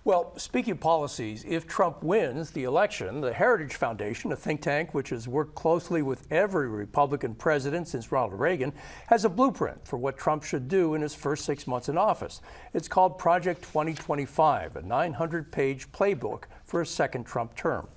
Well, speaking of policies, if Trump wins the election, the Heritage Foundation, a think tank which has worked closely with every Republican president since Ronald Reagan, has a blueprint for what Trump should do in his first 6 months in office. It's called Project 2025, a 900-page playbook for a second Trump term.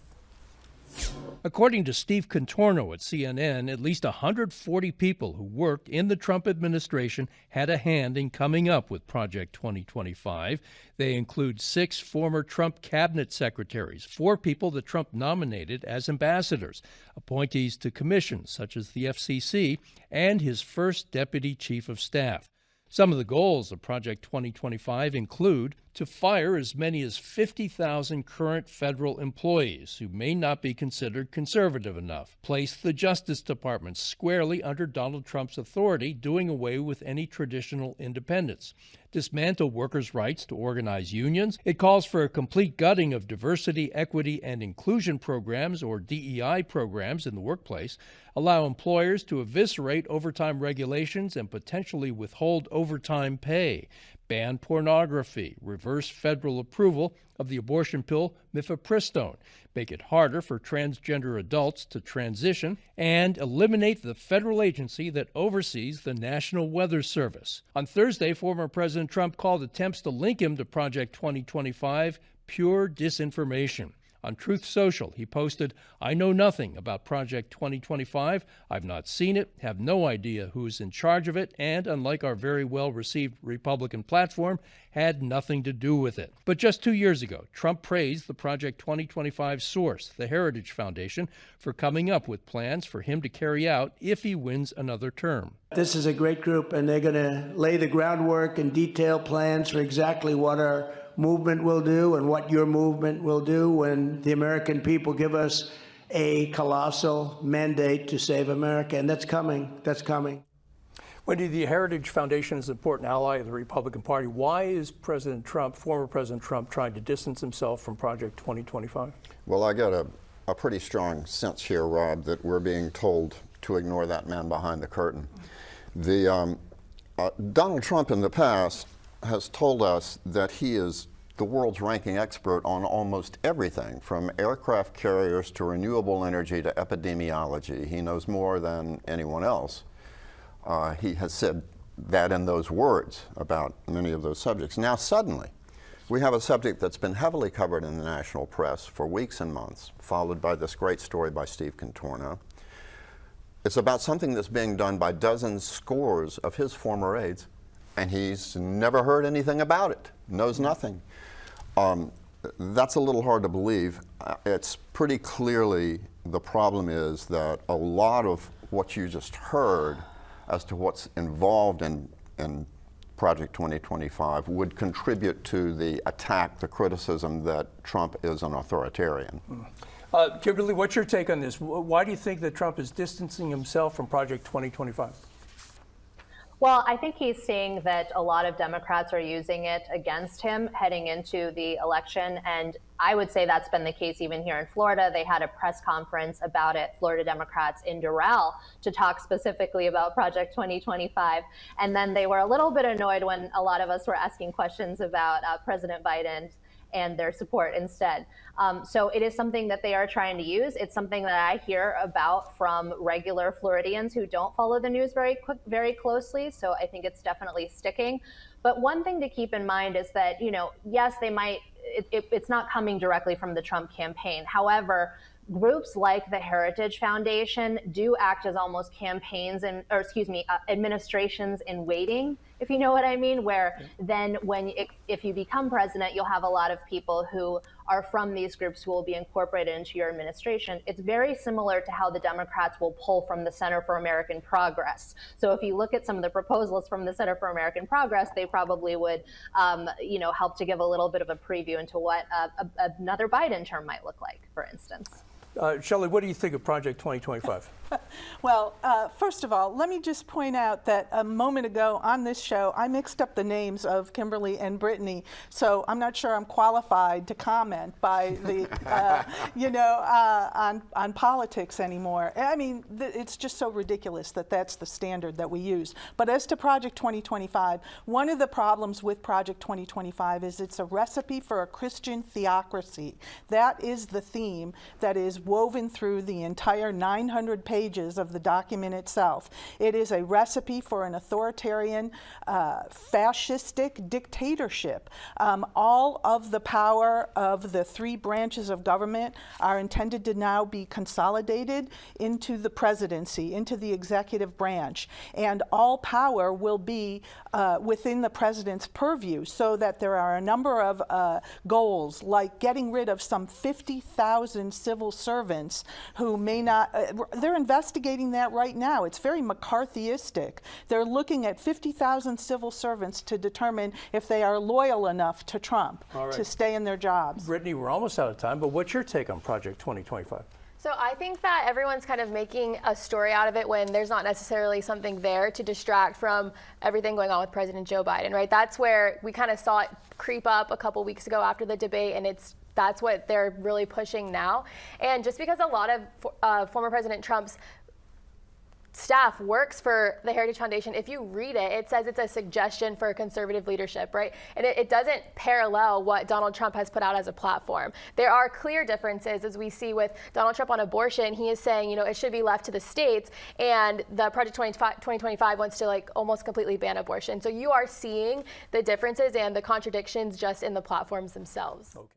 According to Steve Contorno at CNN, at least 140 people who worked in the Trump administration had a hand in coming up with Project 2025. They include 6 former Trump cabinet secretaries, 4 people that Trump nominated as ambassadors, appointees to commissions such as the FCC, and his first deputy chief of staff. Some of the goals of Project 2025 include to fire as many as 50,000 current federal employees who may not be considered conservative enough, place the Justice Department squarely under Donald Trump's authority, doing away with any traditional independence, dismantle workers' rights to organize unions. It calls for a complete gutting of diversity, equity, and inclusion programs, or DEI programs, in the workplace, allow employers to eviscerate overtime regulations and potentially withhold overtime pay, ban pornography, reverse federal approval of the abortion pill mifepristone, make it harder for transgender adults to transition, and eliminate the federal agency that oversees the National Weather Service. On Thursday, former President Trump called attempts to link him to Project 2025 pure disinformation. On Truth Social, he posted, "I know nothing about Project 2025. I've not seen it, have no idea who's in charge of it, and unlike our very well-received Republican platform, had nothing to do with it." But just 2 years ago, Trump praised the Project 2025 source, the Heritage Foundation, for coming up with plans for him to carry out if he wins another term. This is a great group, and they're going to lay the groundwork and detail plans for exactly what our movement will do and what your movement will do when the American people give us a colossal mandate to save America. And that's coming. That's coming. Wendy, the Heritage Foundation is an important ally of the Republican Party. Why is President Trump, former President Trump, trying to distance himself from Project 2025? Well, I got a pretty strong sense here, Rob, that we're being told to ignore that man behind the curtain. Donald Trump in the past has told us that he is the world's ranking expert on almost everything, from aircraft carriers to renewable energy to epidemiology. He knows more than anyone else. He has said that in those words about many of those subjects. Now suddenly, we have a subject that's been heavily covered in the national press for weeks and months, followed by this great story by Steve Contorno. It's about something that's being done by dozens, scores of his former aides, and he's never heard anything about it, knows nothing. That's a little hard to believe. It's pretty clearly the problem is that a lot of what you just heard as to what's involved in Project 2025 would contribute to the attack, the criticism that Trump is an authoritarian. Kimberly, what's your take on this? Why do you think that Trump is distancing himself from Project 2025? Well, I think he's seeing that a lot of Democrats are using it against him heading into the election. And I would say that's been the case even here in Florida. They had a press conference about it, Florida Democrats in Doral, to talk specifically about Project 2025. And then they were a little bit annoyed when a lot of us were asking questions about President Biden and their support instead. So it is something that they are trying to use. It's something that I hear about from regular Floridians who don't follow the news very closely. So I think it's definitely sticking. But one thing to keep in mind is that, yes, they might, it's not coming directly from the Trump campaign. However, groups like the Heritage Foundation do act as almost campaigns administrations in waiting, if you know what I mean, where then if you become president, you'll have a lot of people who are from these groups who will be incorporated into your administration. It's very similar to how the Democrats will pull from the Center for American Progress. So if you look at some of the proposals from the Center for American Progress, they probably would, help to give a little bit of a preview into what another Biden term might look like, for instance. Shelley, what do you think of Project 2025? Well, first of all, let me just point out that a moment ago on this show, I mixed up the names of Kimberly and Brittany, so I'm not sure I'm qualified to comment by the, on politics anymore. I mean, it's just so ridiculous that that's the standard that we use. But as to Project 2025, one of the problems with Project 2025 is it's a recipe for a Christian theocracy. That is the theme that is woven through the entire 900 pages of the document itself. It is a recipe for an authoritarian, fascistic dictatorship. All of the power of the three branches of government are intended to now be consolidated into the presidency, into the executive branch, and all power will be within the president's purview, so that there are a number of goals, like getting rid of some 50,000 civil servants who may not, they're investigating that right now. It's very McCarthyistic. They're looking at 50,000 civil servants to determine if they are loyal enough to Trump to stay in their jobs. Brittany, we're almost out of time, but what's your take on Project 2025? So I think that everyone's kind of making a story out of it when there's not necessarily something there to distract from everything going on with President Joe Biden, right? That's where we kind of saw it creep up a couple weeks ago after the debate, and that's what they're really pushing now. And just because a lot of former President Trump's staff works for the Heritage Foundation, if you read it, it says it's a suggestion for conservative leadership, right? And it doesn't parallel what Donald Trump has put out as a platform. There are clear differences, as we see with Donald Trump on abortion. He is saying, it should be left to the states, and the Project 2025 wants to almost completely ban abortion. So you are seeing the differences and the contradictions just in the platforms themselves. Okay.